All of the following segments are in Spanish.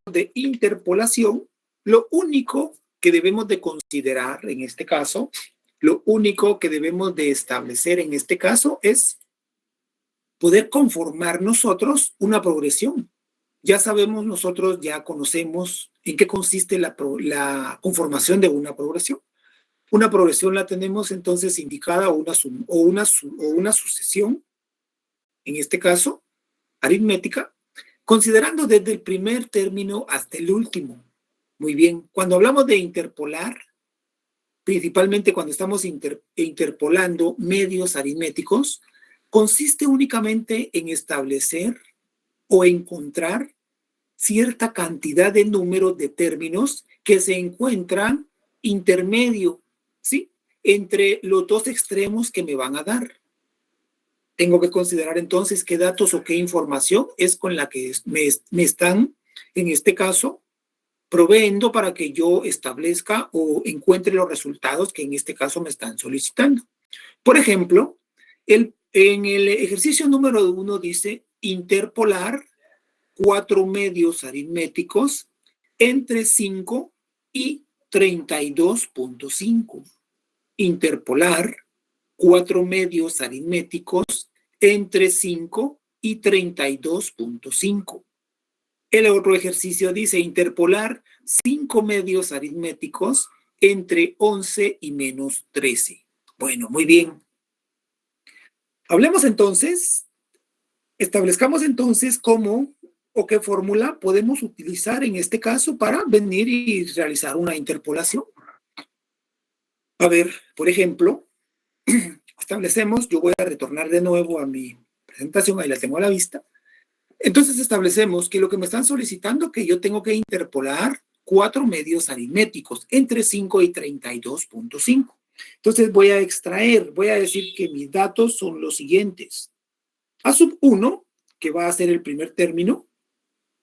de interpolación, lo único que debemos de considerar en este caso, lo único que debemos de establecer en este caso es poder conformar nosotros una progresión. Ya sabemos nosotros, ya conocemos en qué consiste la conformación de una progresión. Una progresión la tenemos entonces indicada o una sucesión, en este caso, aritmética, considerando desde el primer término hasta el último. Muy bien, cuando hablamos de interpolar, principalmente cuando estamos interpolando medios aritméticos, consiste únicamente en establecer o encontrar cierta cantidad de números de términos que se encuentran intermedio, ¿sí?, entre los dos extremos que me van a dar. Tengo que considerar entonces qué datos o qué información es con la que me están, en este caso, proveyendo para que yo establezca o encuentre los resultados que en este caso me están solicitando. Por ejemplo, en el ejercicio número 1 dice interpolar 4 medios aritméticos entre 5 y 32.5. Interpolar 4 medios aritméticos entre 5 y 32.5. El otro ejercicio dice interpolar 5 medios aritméticos entre 11 y menos 13. Bueno, muy bien. Hablemos entonces, establezcamos entonces cómo o qué fórmula podemos utilizar en este caso para venir y realizar una interpolación. A ver, por ejemplo, establecemos, yo voy a retornar de nuevo a mi presentación, ahí la tengo a la vista. Entonces establecemos que lo que me están solicitando que yo tengo que interpolar 4 medios aritméticos entre 5 y 32.5. Entonces voy a extraer, voy a decir que mis datos son los siguientes. A sub 1, que va a ser el primer término,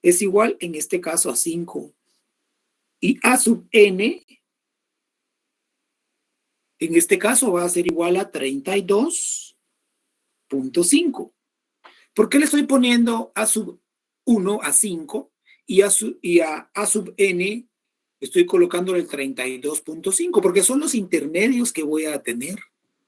es igual en este caso a 5. Y A sub n, en este caso va a ser igual a 32.5. ¿Por qué le estoy poniendo A sub 1 a 5 y a sub n estoy colocando el 32.5? Porque son los intermedios que voy a tener,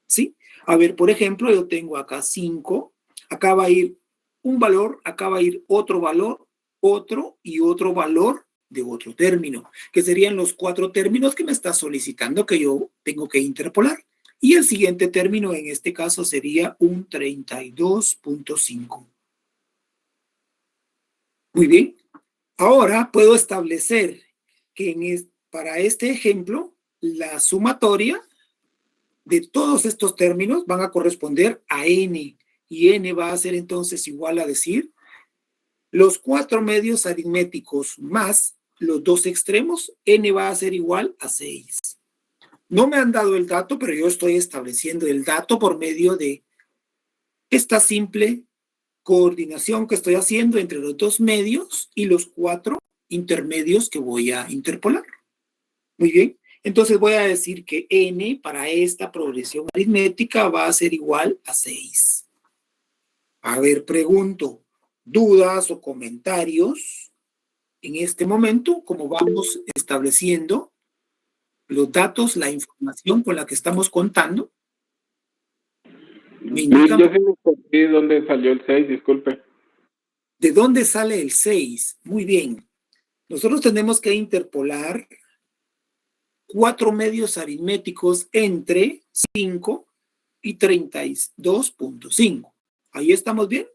¿sí? A ver, por ejemplo, yo tengo acá 5, acá va a ir un valor, acá va a ir otro valor, otro y otro valor de otro término, que serían los 4 términos que me está solicitando que yo tengo que interpolar. Y el siguiente término en este caso sería un 32.5. Muy bien. Ahora puedo establecer que para este ejemplo, la sumatoria de todos estos términos van a corresponder a n. Y n va a ser entonces igual a decir los 4 medios aritméticos más los 2 extremos, n va a ser igual a 6. No me han dado el dato, pero yo estoy estableciendo el dato por medio de esta simple coordinación que estoy haciendo entre los 2 medios y los 4 intermedios que voy a interpolar. Muy bien. Entonces voy a decir que n para esta progresión aritmética va a ser igual a 6. A ver, pregunto, ¿dudas o comentarios en este momento, como vamos estableciendo los datos, la información con la que estamos contando? Me indican, yo sí me perdí dónde salió el 6, disculpe. ¿De dónde sale el 6? Muy bien. Nosotros tenemos que interpolar 4 medios aritméticos entre 5 y 32.5. ¿Ahí estamos bien?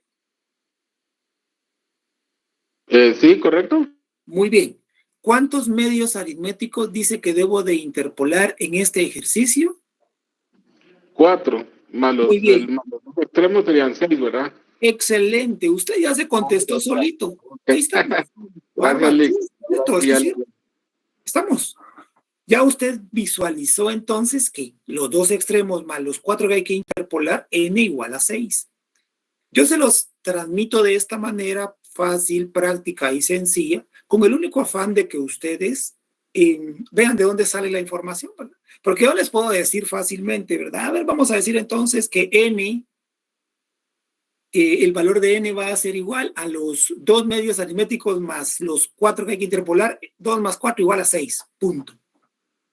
Sí, correcto. Muy bien. ¿Cuántos medios aritméticos dice que debo de interpolar en este ejercicio? 4, más los extremos serían 6, ¿verdad? Excelente. Usted ya se contestó solito. Ahí estamos. Estamos. Ya usted visualizó entonces que los 2 extremos más los 4 que hay que interpolar, n igual a 6. Yo se los transmito de esta manera fácil, práctica y sencilla, con el único afán de que ustedes vean de dónde sale la información, ¿verdad? Porque yo les puedo decir fácilmente, ¿verdad? A ver, vamos a decir entonces que n el valor de n va a ser igual a los 2 medios aritméticos más los 4 que hay que interpolar, 2 más 4 igual a 6, punto.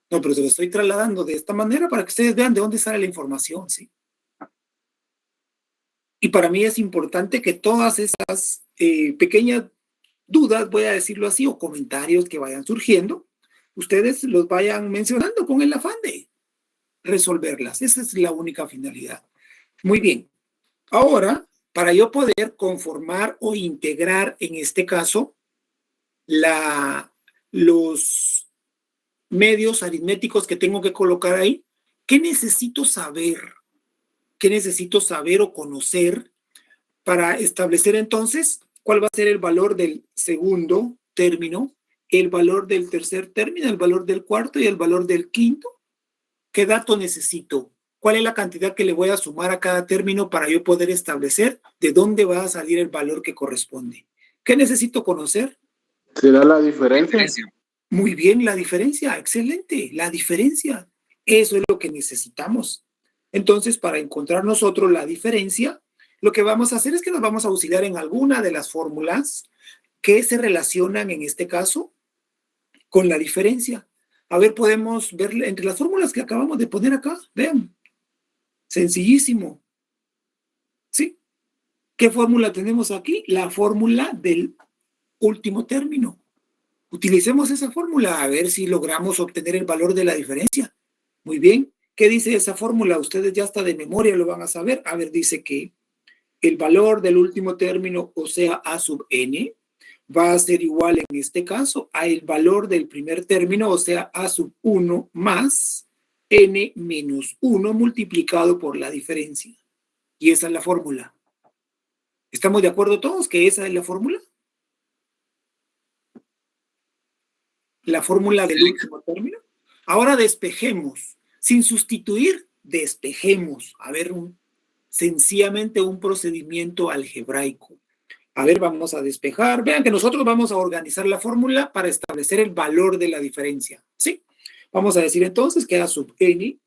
No, pero se lo estoy trasladando de esta manera para que ustedes vean de dónde sale la información, ¿sí? Y para mí es importante que todas esas pequeñas dudas, voy a decirlo así, o comentarios que vayan surgiendo, ustedes los vayan mencionando con el afán de resolverlas. Esa es la única finalidad. Muy bien. Ahora, para yo poder conformar o integrar, en este caso, los medios aritméticos que tengo que colocar ahí, ¿qué necesito saber? ¿Qué necesito saber o conocer para establecer entonces cuál va a ser el valor del segundo término, el valor del tercer término, el valor del cuarto y el valor del quinto? ¿Qué dato necesito? ¿Cuál es la cantidad que le voy a sumar a cada término para yo poder establecer de dónde va a salir el valor que corresponde? ¿Qué necesito conocer? ¿Será la diferencia? Muy bien, la diferencia, excelente, la diferencia. Eso es lo que necesitamos. Entonces, para encontrar nosotros la diferencia, lo que vamos a hacer es que nos vamos a auxiliar en alguna de las fórmulas que se relacionan en este caso con la diferencia. A ver, podemos ver entre las fórmulas que acabamos de poner acá. Vean, sencillísimo. ¿Sí? ¿Qué fórmula tenemos aquí? La fórmula del último término. Utilicemos esa fórmula a ver si logramos obtener el valor de la diferencia. Muy bien. ¿Qué dice esa fórmula? Ustedes ya hasta de memoria lo van a saber. A ver, dice que el valor del último término, o sea, a sub n, va a ser igual en este caso a el valor del primer término, o sea, a sub 1 más n menos 1 multiplicado por la diferencia. Y esa es la fórmula. ¿Estamos de acuerdo todos que esa es la fórmula? La fórmula del último término. Ahora despejemos. Sin sustituir, despejemos. A ver, sencillamente un procedimiento algebraico. A ver, vamos a despejar. Vean que nosotros vamos a organizar la fórmula para establecer el valor de la diferencia. ¿Sí? Vamos a decir entonces que a sub n,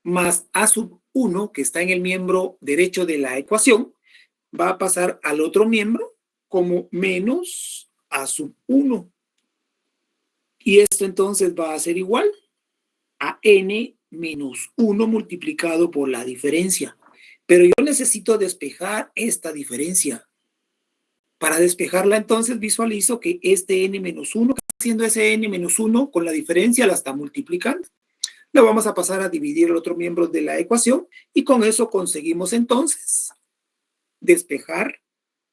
más a sub 1, que está en el miembro derecho de la ecuación, va a pasar al otro miembro como menos a sub 1. Y esto entonces va a ser igual a n menos 1 multiplicado por la diferencia. Pero yo necesito despejar esta diferencia. Para despejarla, entonces, visualizo que este n menos 1, haciendo ese n menos 1 con la diferencia, la está multiplicando. La vamos a pasar a dividir el otro miembro de la ecuación y con eso conseguimos, entonces, despejar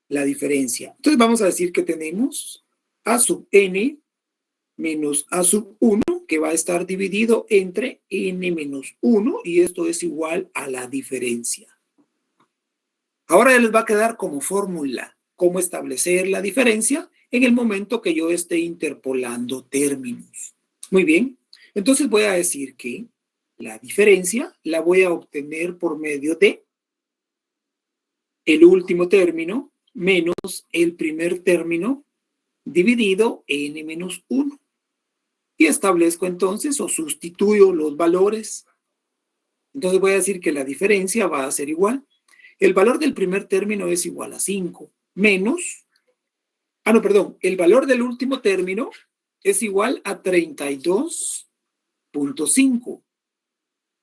la diferencia. Entonces, vamos a decir que tenemos a sub n menos a sub 1, que va a estar dividido entre n menos 1, y esto es igual a la diferencia. Ahora ya les va a quedar como fórmula cómo establecer la diferencia en el momento que yo esté interpolando términos. Muy bien, entonces voy a decir que la diferencia la voy a obtener por medio de el último término menos el primer término dividido n menos 1. Y establezco entonces o sustituyo los valores. Entonces voy a decir que la diferencia va a ser igual. El valor del primer término es igual a 5 menos, el valor del último término es igual a 32.5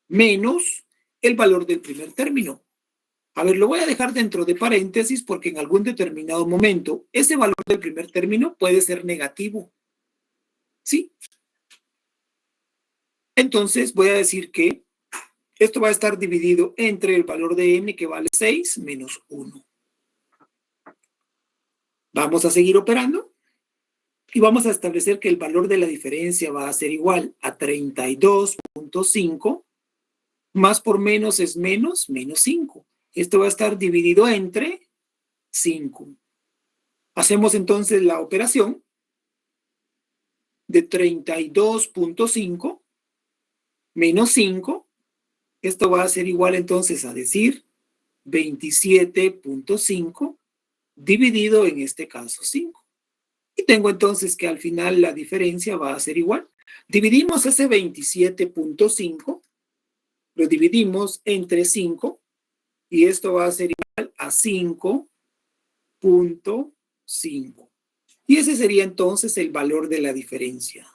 menos el valor del primer término. A ver, lo voy a dejar dentro de paréntesis porque en algún determinado momento ese valor del primer término puede ser negativo. ¿Sí? Entonces voy a decir que esto va a estar dividido entre el valor de n, que vale 6, menos 1. Vamos a seguir operando y vamos a establecer que el valor de la diferencia va a ser igual a 32.5 más por menos es menos 5. Esto va a estar dividido entre 5. Hacemos entonces la operación de 32.5 menos 5. Esto va a ser igual entonces a decir 27.5 dividido en este caso 5. Y tengo entonces que al final la diferencia va a ser igual. Dividimos ese 27.5, lo dividimos entre 5 y esto va a ser igual a 5.5. Y ese sería entonces el valor de la diferencia.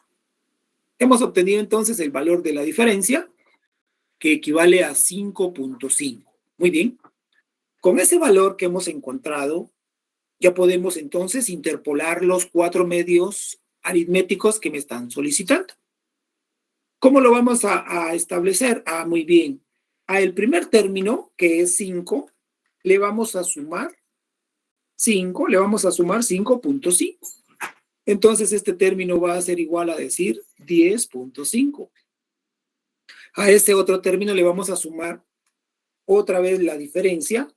Hemos obtenido entonces el valor de la diferencia, que equivale a 5.5. Muy bien. Con ese valor que hemos encontrado, ya podemos entonces interpolar los 4 medios aritméticos que me están solicitando. ¿Cómo lo vamos a establecer? Muy bien. A el primer término, que es 5, le vamos a sumar 5, le vamos a sumar 5.5. Entonces, este término va a ser igual a decir 10.5. A ese otro término le vamos a sumar otra vez la diferencia.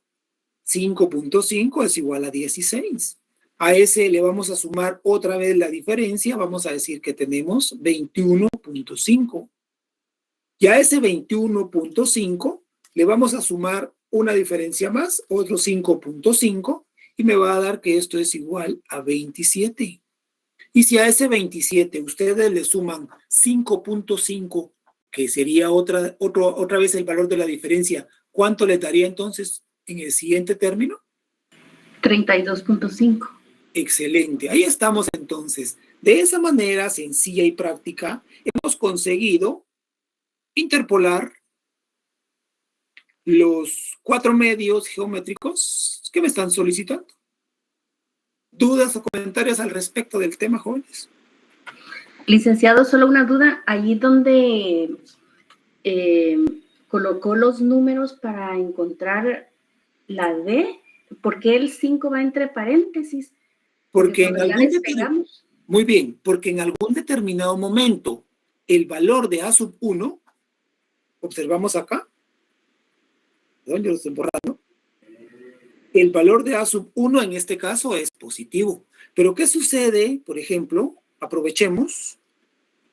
5.5 es igual a 16. A ese le vamos a sumar otra vez la diferencia. Vamos a decir que tenemos 21.5. Y a ese 21.5 le vamos a sumar una diferencia más, otro 5.5, y me va a dar que esto es igual a 27. Y si a ese 27 ustedes le suman 5.5, que sería otra vez el valor de la diferencia, ¿cuánto les daría entonces en el siguiente término? 32.5. Excelente. Ahí estamos entonces. De esa manera sencilla y práctica, hemos conseguido interpolar los 4 medios geométricos que me están solicitando. ¿Dudas o comentarios al respecto del tema, jóvenes? Licenciado, solo una duda. Allí donde colocó los números para encontrar la D, ¿por qué el 5 va entre paréntesis? Porque muy bien, porque en algún determinado momento el valor de A sub 1, observamos acá, perdón, yo lo estoy borrando, el valor de A sub 1 en este caso es positivo. Pero ¿qué sucede? Por ejemplo, aprovechemos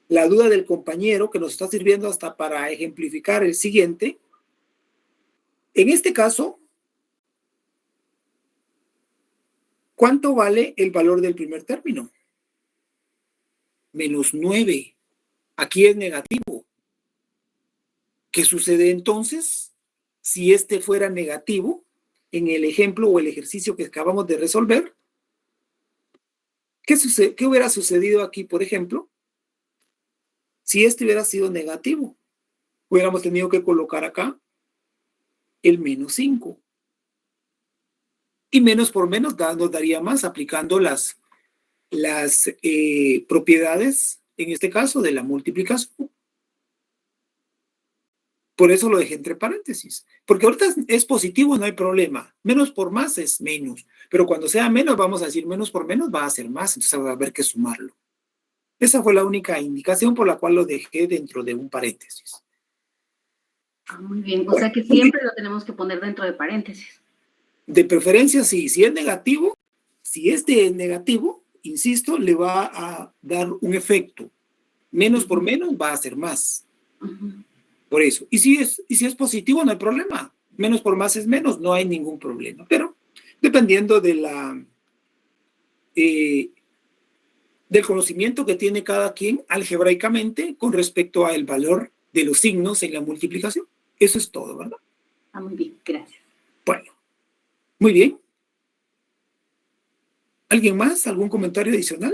la duda del compañero que nos está sirviendo hasta para ejemplificar el siguiente. En este caso, ¿cuánto vale el valor del primer término? Menos 9. Aquí es negativo. ¿Qué sucede entonces si este fuera negativo en el ejemplo o el ejercicio que acabamos de resolver? ¿Qué hubiera sucedido aquí, por ejemplo? Si este hubiera sido negativo, hubiéramos tenido que colocar acá el menos 5. Y menos por menos nos daría más aplicando las propiedades, en este caso, de la multiplicación. Por eso lo dejé entre paréntesis. Porque ahorita es positivo, no hay problema. Menos por más es menos. Pero cuando sea menos, vamos a decir menos por menos va a ser más. Entonces va a haber que sumarlo. Esa fue la única indicación por la cual lo dejé dentro de un paréntesis. Muy bien. O sea que siempre lo tenemos que poner dentro de paréntesis. De preferencia, sí. Si es negativo, si este es negativo, insisto, le va a dar un efecto. Menos por menos va a ser más. Por eso. Y si es positivo, no hay problema. Menos por más es menos, no hay ningún problema. Pero dependiendo de del conocimiento que tiene cada quien algebraicamente con respecto al valor de los signos en la multiplicación. Eso es todo, ¿verdad? Muy bien, gracias. Bueno, muy bien. ¿Alguien más? ¿Algún comentario adicional?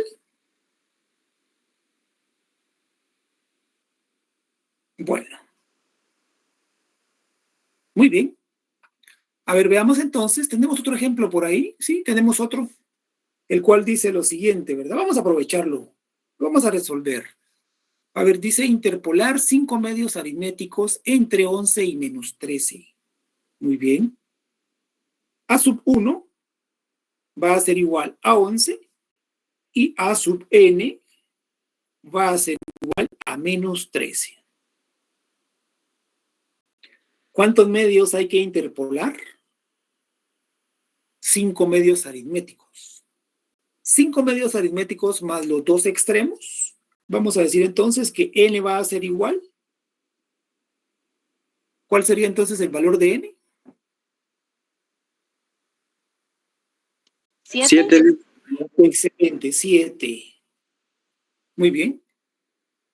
Bueno. Muy bien. A ver, veamos entonces. Tenemos otro ejemplo por ahí. Sí, tenemos otro, el cual dice lo siguiente, ¿verdad? Vamos a aprovecharlo. Lo vamos a resolver. A ver, dice interpolar 5 medios aritméticos entre 11 y menos 13. Muy bien. A sub 1 va a ser igual a 11 y A sub n va a ser igual a menos 13. ¿Cuántos medios hay que interpolar? 5 medios aritméticos. 5 medios aritméticos más los dos extremos. Vamos a decir entonces que n va a ser igual. ¿Cuál sería entonces el valor de n? 7. Excelente, 7. Muy bien.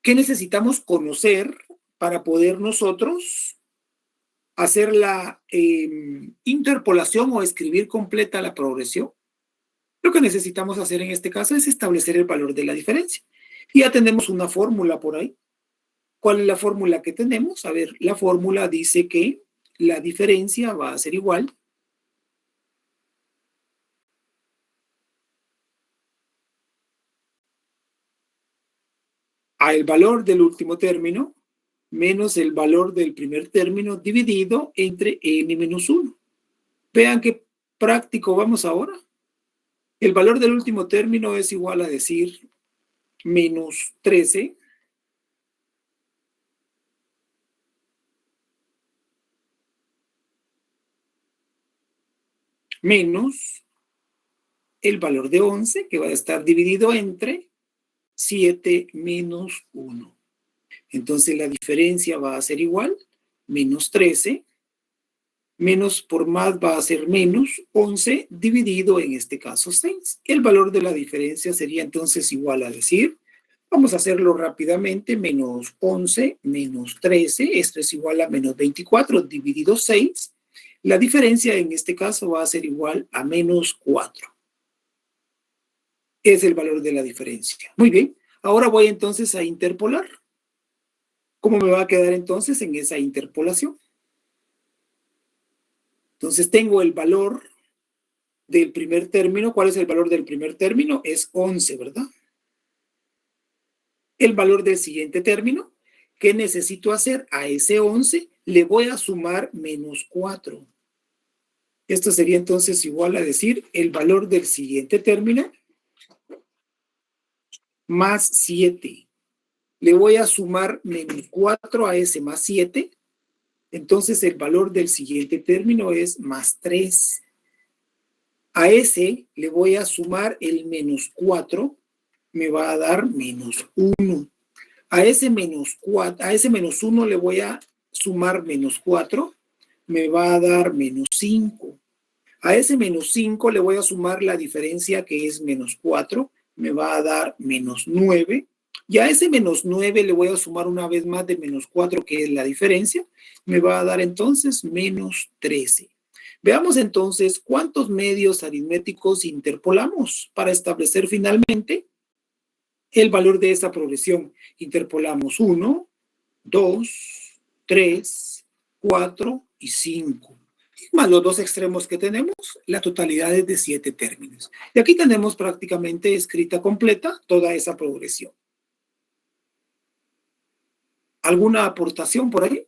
¿Qué necesitamos conocer para poder nosotros hacer la interpolación o escribir completa la progresión, lo que necesitamos hacer en este caso es establecer el valor de la diferencia. Y ya tenemos una fórmula por ahí. ¿Cuál es la fórmula que tenemos? A ver, la fórmula dice que la diferencia va a ser igual a el valor del último término menos el valor del primer término dividido entre n menos 1. Vean qué práctico vamos ahora. El valor del último término es igual a decir menos 13 menos el valor de 11, que va a estar dividido entre 7 menos 1. Entonces la diferencia va a ser igual, menos 13, menos por más va a ser menos 11 dividido en este caso 6. El valor de la diferencia sería entonces igual a decir, vamos a hacerlo rápidamente, menos 11 menos 13, esto es igual a menos 24 dividido 6. La diferencia en este caso va a ser igual a menos 4. Es el valor de la diferencia. Muy bien, ahora voy entonces a interpolar. ¿Cómo me va a quedar entonces en esa interpolación? Entonces tengo el valor del primer término. ¿Cuál es el valor del primer término? Es 11, ¿verdad? El valor del siguiente término, ¿qué necesito hacer? A ese 11 le voy a sumar menos 4. Esto sería entonces igual a decir el valor del siguiente término más 7. Le voy a sumar menos 4 a ese más 7. Entonces el valor del siguiente término es más 3. A ese le voy a sumar el menos 4, me va a dar menos 1. A ese menos 1 le voy a sumar menos 4, me va a dar menos 5. A ese menos 5 le voy a sumar la diferencia que es menos 4, me va a dar menos 9. Y a ese menos 9 le voy a sumar una vez más de menos 4, que es la diferencia, me va a dar entonces menos 13. Veamos entonces cuántos medios aritméticos interpolamos para establecer finalmente el valor de esa progresión. Interpolamos 1, 2, 3, 4 y 5. Más los dos extremos que tenemos, la totalidad es de 7 términos. Y aquí tenemos prácticamente escrita completa toda esa progresión. ¿Alguna aportación por ahí?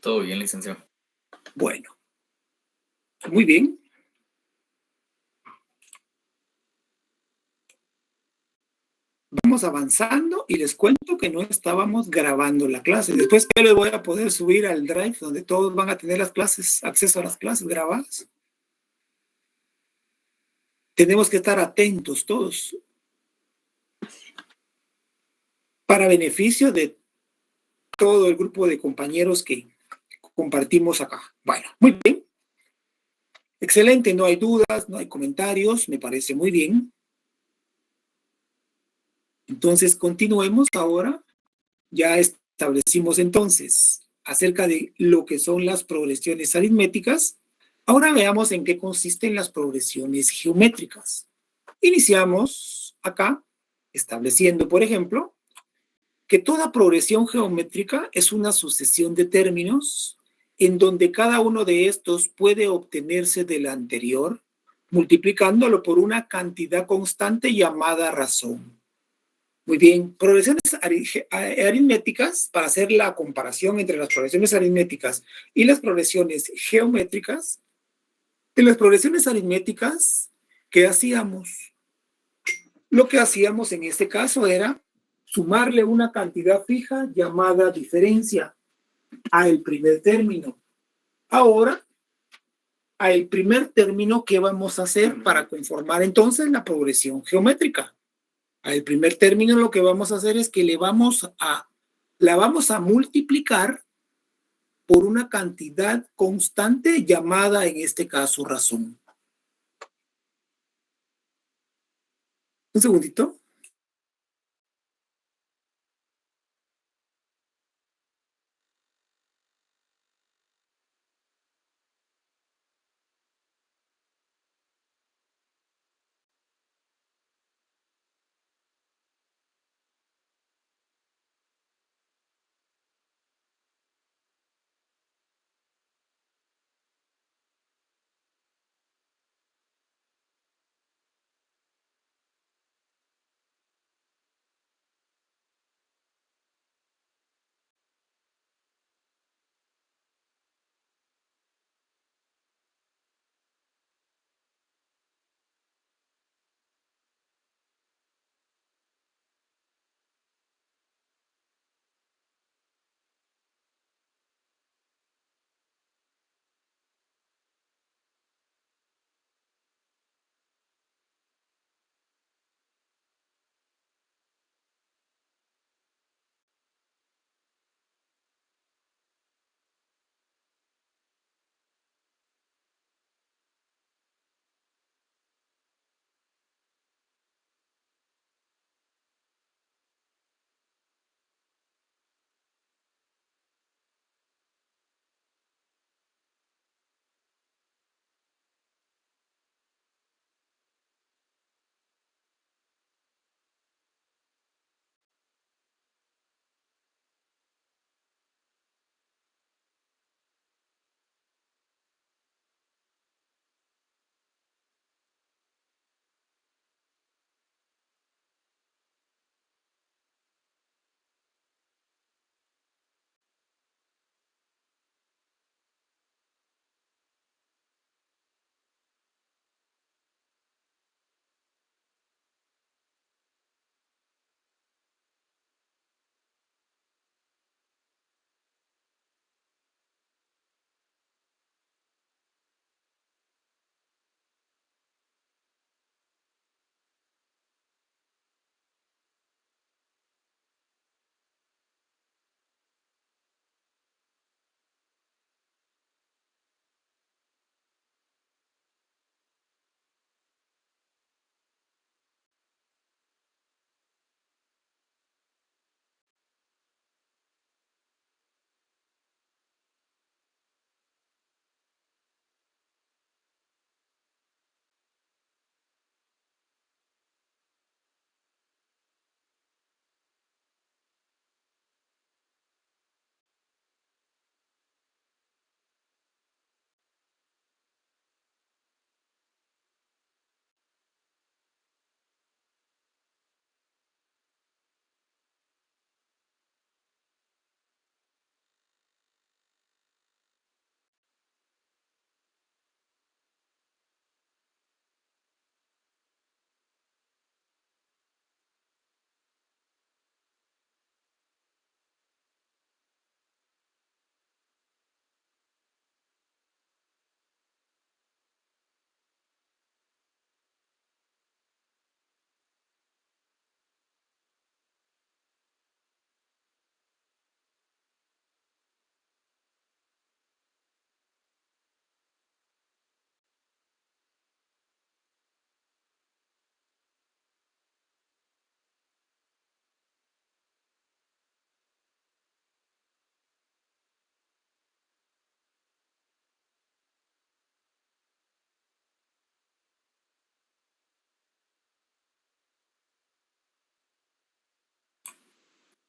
Todo bien, licenciado. Bueno, muy bien. Vamos avanzando y les cuento que no estábamos grabando la clase. Después yo les voy a poder subir al Drive donde todos van a tener las clases, acceso a las clases grabadas. Tenemos que estar atentos todos para beneficio de todo el grupo de compañeros que compartimos acá. Bueno, muy bien. Excelente, no hay dudas, no hay comentarios, me parece muy bien. Entonces, continuemos ahora. Ya establecimos entonces acerca de lo que son las progresiones aritméticas. Ahora veamos en qué consisten las progresiones geométricas. Iniciamos acá estableciendo, por ejemplo, que toda progresión geométrica es una sucesión de términos en donde cada uno de estos puede obtenerse del anterior, multiplicándolo por una cantidad constante llamada razón. Muy bien, progresiones aritméticas, para hacer la comparación entre las progresiones aritméticas y las progresiones geométricas. En las progresiones aritméticas, ¿qué hacíamos? Lo que hacíamos en este caso era sumarle una cantidad fija llamada diferencia al primer término. Ahora, al primer término, ¿qué vamos a hacer para conformar entonces la progresión geométrica? Al primer término lo que vamos a hacer es que la vamos a multiplicar por una cantidad constante llamada en este caso razón. Un segundito.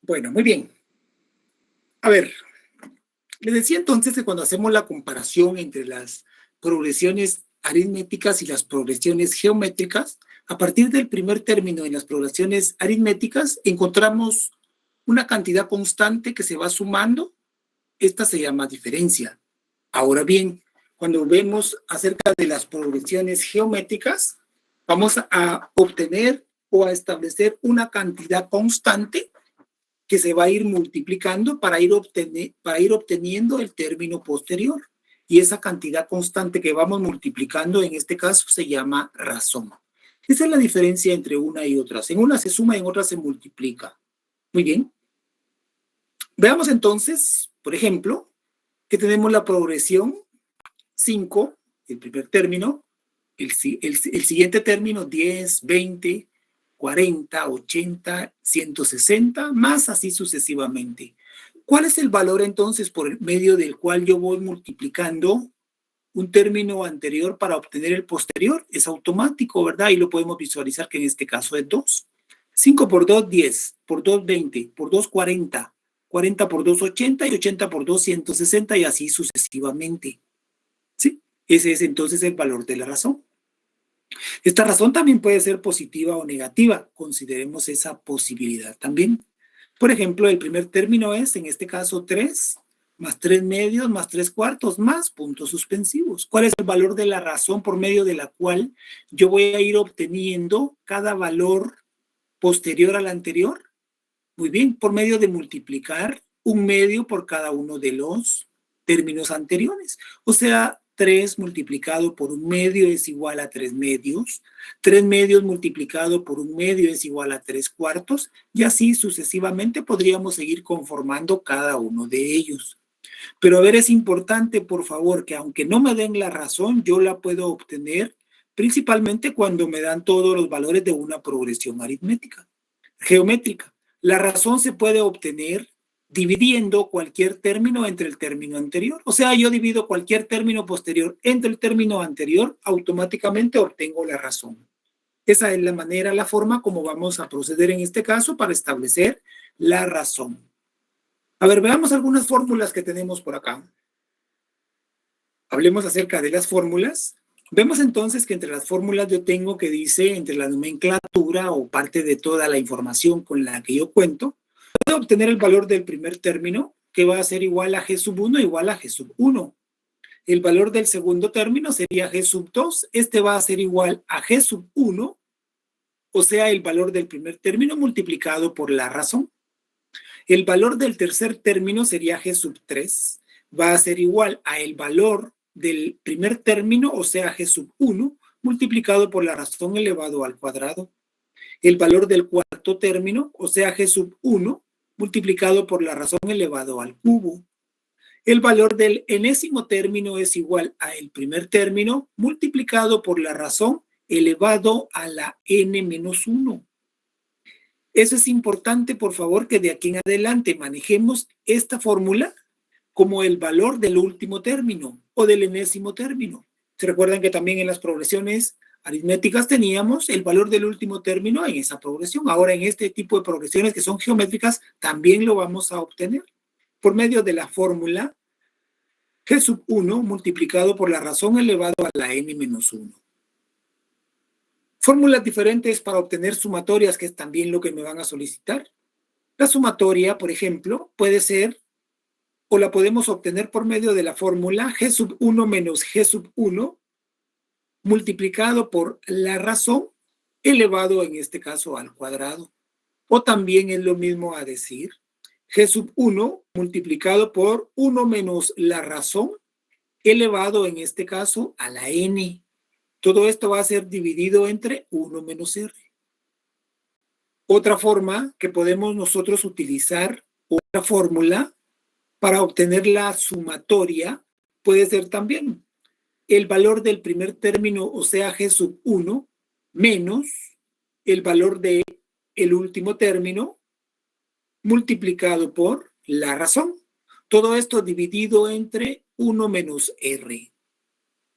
Bueno, muy bien. A ver, les decía entonces que cuando hacemos la comparación entre las progresiones aritméticas y las progresiones geométricas, a partir del primer término en las progresiones aritméticas encontramos una cantidad constante que se va sumando. Esta se llama diferencia. Ahora bien, cuando vemos acerca de las progresiones geométricas, vamos a obtener o a establecer una cantidad constante que se va a ir multiplicando para ir obteniendo el término posterior. Y esa cantidad constante que vamos multiplicando en este caso se llama razón. Esa es la diferencia entre una y otra. En una se suma y en otra se multiplica. Muy bien. Veamos entonces, por ejemplo, que tenemos la progresión 5, el primer término, el siguiente término 10, 20, 40, 80, 160, más así sucesivamente. ¿Cuál es el valor entonces por medio del cual yo voy multiplicando un término anterior para obtener el posterior? Es automático, ¿verdad? Y lo podemos visualizar que en este caso es 2. 5 por 2, 10, por 2, 20, por 2, 40, 40 por 2, 80 y 80 por 2, 160 y así sucesivamente. ¿Sí? Ese es entonces el valor de la razón. Esta razón también puede ser positiva o negativa. Consideremos esa posibilidad también. Por ejemplo, el primer término es, en este caso, 3 más 3 medios más 3 cuartos más puntos suspensivos. ¿Cuál es el valor de la razón por medio de la cual yo voy a ir obteniendo cada valor posterior al anterior? Muy bien, por medio de multiplicar un medio por cada uno de los términos anteriores. O sea, 3 multiplicado por un medio es igual a 3 medios. 3 medios multiplicado por un medio es igual a 3 cuartos. Y así sucesivamente podríamos seguir conformando cada uno de ellos. Pero a ver, es importante, por favor, que aunque no me den la razón, yo la puedo obtener principalmente cuando me dan todos los valores de una progresión aritmética, geométrica. La razón se puede obtener dividiendo cualquier término entre el término anterior. O sea, yo divido cualquier término posterior entre el término anterior, automáticamente obtengo la razón. Esa es la manera, la forma como vamos a proceder en este caso para establecer la razón. A ver, veamos algunas fórmulas que tenemos por acá. Hablemos acerca de las fórmulas. Vemos entonces que entre las fórmulas yo tengo que dice, entre la nomenclatura o parte de toda la información con la que yo cuento, puedo obtener el valor del primer término, que va a ser igual a G sub 1 igual a G sub 1. El valor del segundo término sería G sub 2. Este va a ser igual a G sub 1, o sea, el valor del primer término multiplicado por la razón. El valor del tercer término sería G sub 3. Va a ser igual a el valor del primer término, o sea, G sub 1, multiplicado por la razón elevado al cuadrado. El valor del cuarto término, o sea, G sub 1, multiplicado por la razón elevado al cubo. El valor del enésimo término es igual a el primer término multiplicado por la razón elevado a la n menos 1. Eso es importante, por favor, que de aquí en adelante manejemos esta fórmula como el valor del último término o del enésimo término. ¿Se recuerdan que también en las progresiones aritméticas teníamos el valor del último término en esa progresión? Ahora en este tipo de progresiones que son geométricas también lo vamos a obtener por medio de la fórmula G sub 1 multiplicado por la razón elevado a la n menos 1. Fórmulas diferentes para obtener sumatorias, que es también lo que me van a solicitar. La sumatoria, por ejemplo, puede ser, o la podemos obtener por medio de la fórmula G sub 1 menos G sub 1 multiplicado por la razón elevado en este caso al cuadrado. O también es lo mismo a decir G sub 1 multiplicado por 1 menos la razón elevado en este caso a la n. Todo esto va a ser dividido entre 1 menos r. Otra forma que podemos nosotros utilizar, otra fórmula para obtener la sumatoria, puede ser también el valor del primer término, o sea, G sub 1, menos el valor del último término multiplicado por la razón. Todo esto dividido entre 1 menos r.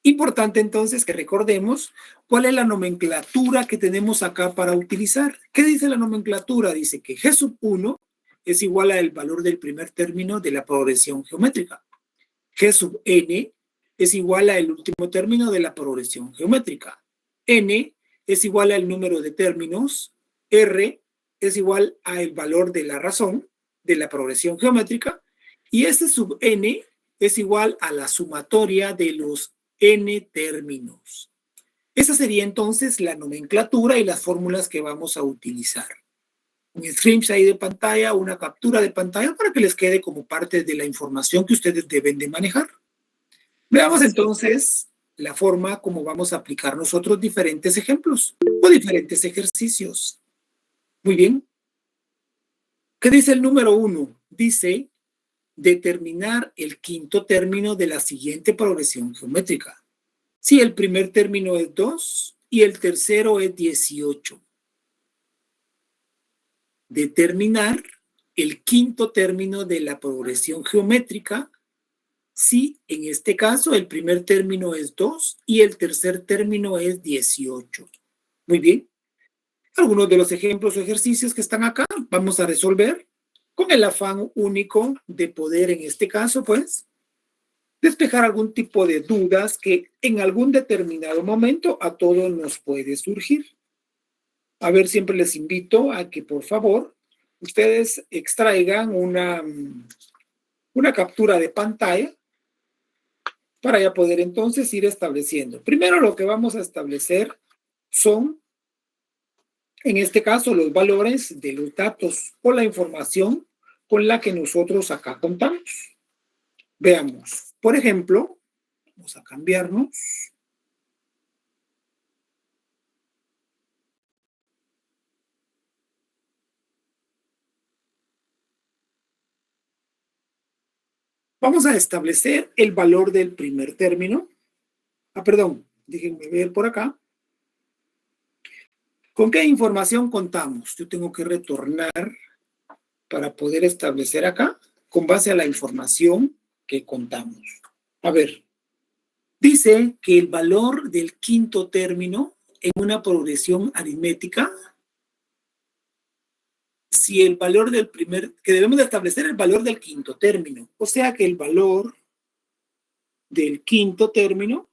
Importante entonces que recordemos cuál es la nomenclatura que tenemos acá para utilizar. ¿Qué dice la nomenclatura? Dice que G sub 1 es igual al valor del primer término de la progresión geométrica. G sub n es igual al último término de la progresión geométrica. N es igual al número de términos. R es igual al valor de la razón de la progresión geométrica. Y S sub n es igual a la sumatoria de los n términos. Esa sería entonces la nomenclatura y las fórmulas que vamos a utilizar. Un screenshot ahí de pantalla, una captura de pantalla para que les quede como parte de la información que ustedes deben de manejar. Veamos entonces la forma como vamos a aplicar nosotros diferentes ejemplos o diferentes ejercicios. Muy bien. ¿Qué dice el número 1? Dice determinar el quinto término de la siguiente progresión geométrica. Si el primer término es 2 y el tercero es 18. Determinar el quinto término de la progresión geométrica si en este caso el primer término es 2 y el tercer término es 18. Muy bien. Algunos de los ejemplos o ejercicios que están acá vamos a resolver con el afán único de poder, en este caso, pues, despejar algún tipo de dudas que en algún determinado momento a todos nos puede surgir. A ver, siempre les invito a que, por favor, ustedes extraigan una captura de pantalla para ya poder entonces ir estableciendo. Primero lo que vamos a establecer son, en este caso, los valores de los datos o la información con la que nosotros acá contamos. Veamos. Por ejemplo, vamos a cambiarnos. Vamos a establecer el valor del primer término. Perdón, déjenme ver por acá. ¿Con qué información contamos? Yo tengo que retornar para poder establecer acá con base a la información que contamos. A ver, dice que el valor del quinto término en una progresión aritmética, si el valor del que debemos de establecer el valor del quinto término, o sea que el valor del quinto término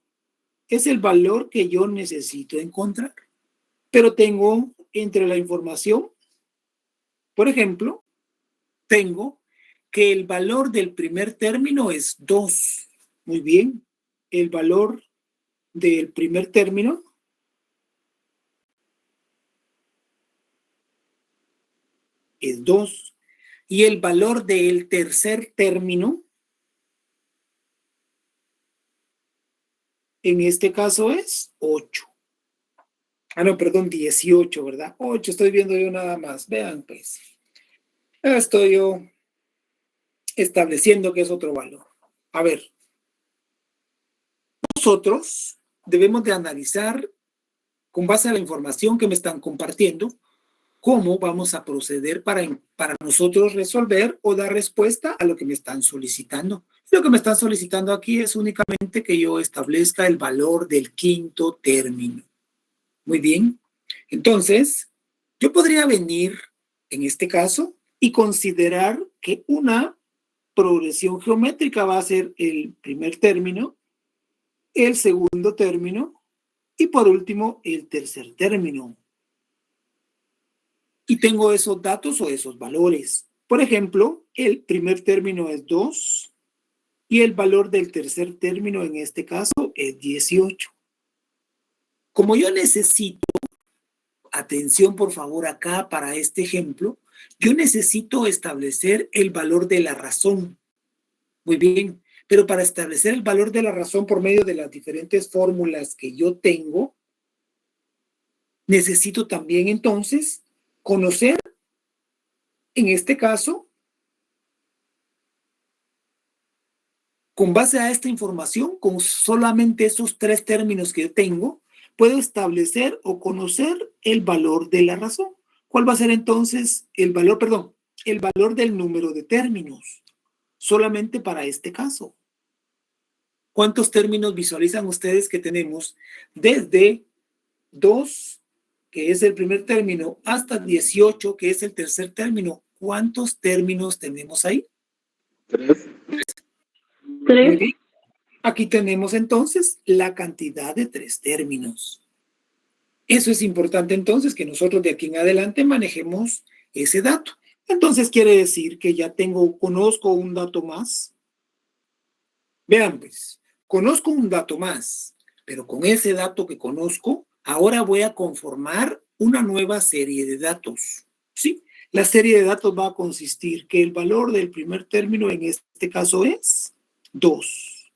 es el valor que yo necesito encontrar. Pero tengo entre la información, por ejemplo, tengo que el valor del primer término es 2. Muy bien, el valor del primer término es 2. Y el valor del tercer término, en este caso es 8. No, perdón, 18, ¿verdad? 8, estoy viendo yo nada más. Vean, pues. Estoy yo estableciendo que es otro valor. A ver. Nosotros debemos de analizar, con base a la información que me están compartiendo, cómo vamos a proceder para nosotros resolver o dar respuesta a lo que me están solicitando. Lo que me están solicitando aquí es únicamente que yo establezca el valor del quinto término. Muy bien. Entonces, yo podría venir, en este caso, y considerar que una progresión geométrica va a ser el primer término, el segundo término y, por último, el tercer término. Y tengo esos datos o esos valores. Por ejemplo, el primer término es 2 y el valor del tercer término en este caso es 18. Como yo necesito, atención por favor acá para este ejemplo, yo necesito establecer el valor de la razón. Muy bien, pero para establecer el valor de la razón por medio de las diferentes fórmulas que yo tengo, necesito también entonces conocer, en este caso, con base a esta información, con solamente esos 3 términos que yo tengo, puedo establecer o conocer el valor de la razón. ¿Cuál va a ser entonces el valor del número de términos? Solamente para este caso. ¿Cuántos términos visualizan ustedes que tenemos desde 2, que es el primer término, hasta 18, que es el tercer término? ¿cuántos términos tenemos ahí? 3. Muy bien. Aquí tenemos entonces la cantidad de 3 términos. Eso es importante entonces que nosotros de aquí en adelante manejemos ese dato. Entonces quiere decir que ya conozco un dato más. Vean pues, conozco un dato más, pero con ese dato que conozco, ahora voy a conformar una nueva serie de datos. ¿Sí? La serie de datos va a consistir que el valor del primer término en este caso es 2.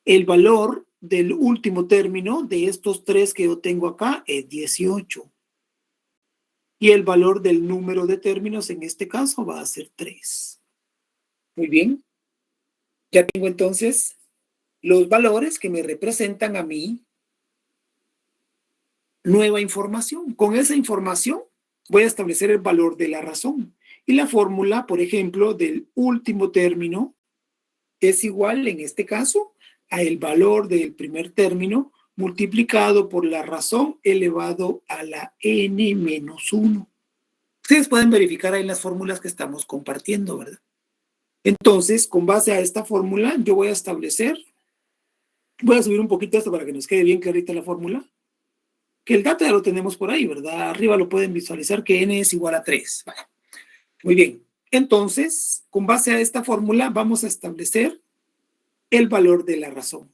El valor del último término de estos 3 que yo tengo acá es 18. Y el valor del número de términos en este caso va a ser 3. Muy bien. Ya tengo entonces los valores que me representan a mí nueva información. Con esa información voy a establecer el valor de la razón. Y la fórmula, por ejemplo, del último término es igual, en este caso, a el valor del primer término multiplicado por la razón elevado a la n menos 1. Ustedes pueden verificar ahí las fórmulas que estamos compartiendo, ¿verdad? Entonces, con base a esta fórmula, yo voy a establecer, voy a subir un poquito esto para que nos quede bien clarita la fórmula, que el dato ya lo tenemos por ahí, ¿verdad? Arriba lo pueden visualizar que n es igual a 3. Vale. Muy bien. Entonces, con base a esta fórmula, vamos a establecer el valor de la razón.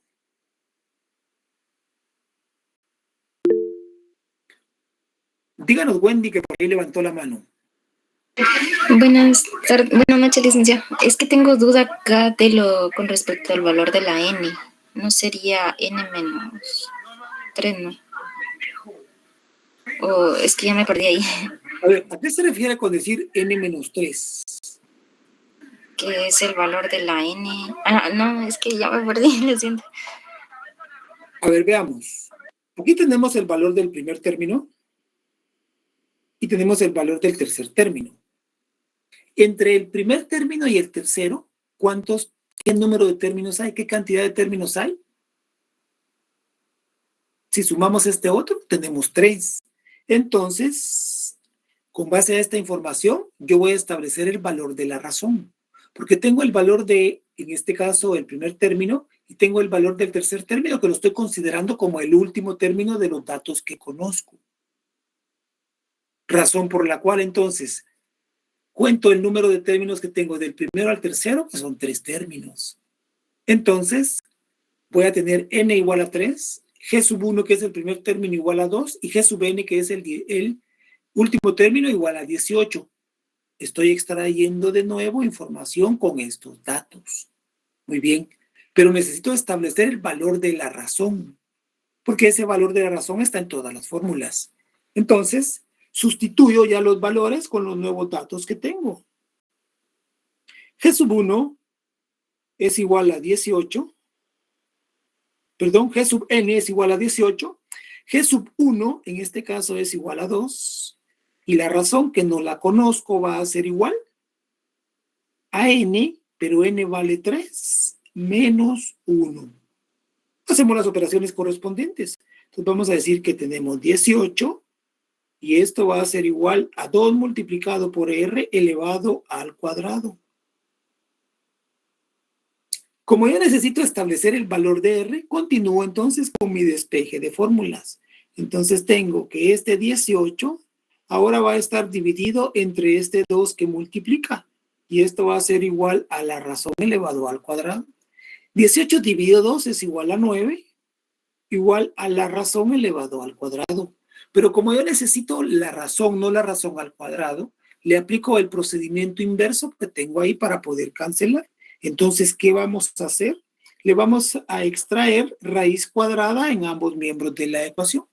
Díganos, Wendy, que por ahí levantó la mano. Buenas noches, licenciado. Es que tengo duda acá con respecto al valor de la n. ¿No sería n menos 3, no? O es que ya me perdí ahí. A ver, ¿a qué se refiere con decir n menos 3? ¿Qué es el valor de la n? Ah, no, es que ya me perdí, lo siento. A ver, veamos. Aquí tenemos el valor del primer término y tenemos el valor del tercer término. Entre el primer término y el tercero, ¿qué número de términos hay? ¿Qué cantidad de términos hay? Si sumamos este otro, tenemos 3. Entonces, con base a esta información, yo voy a establecer el valor de la razón. Porque tengo el valor de, en este caso, el primer término, y tengo el valor del tercer término, que lo estoy considerando como el último término de los datos que conozco. Razón por la cual, entonces, cuento el número de términos que tengo del primero al tercero, que son 3 términos. Entonces, voy a tener n igual a 3, g sub 1, que es el primer término, igual a 2, y g sub n, que es el último término, igual a 18. Estoy extrayendo de nuevo información con estos datos. Muy bien, pero necesito establecer el valor de la razón, porque ese valor de la razón está en todas las fórmulas. Entonces, sustituyo ya los valores con los nuevos datos que tengo. G sub 1 es igual a 18. Perdón, G sub n es igual a 18. G sub 1, en este caso, es igual a 2. Y la razón que no la conozco va a ser igual a n, pero n vale 3, menos 1. Hacemos las operaciones correspondientes. Entonces vamos a decir que tenemos 18 y esto va a ser igual a 2 multiplicado por r elevado al cuadrado. Como yo necesito establecer el valor de r, continúo entonces con mi despeje de fórmulas. Entonces tengo que este 18 ahora va a estar dividido entre este 2 que multiplica. Y esto va a ser igual a la razón elevado al cuadrado. 18 dividido 2 es igual a 9, igual a la razón elevado al cuadrado. Pero como yo necesito la razón, no la razón al cuadrado, le aplico el procedimiento inverso que tengo ahí para poder cancelar. Entonces, ¿qué vamos a hacer? Le vamos a extraer raíz cuadrada en ambos miembros de la ecuación.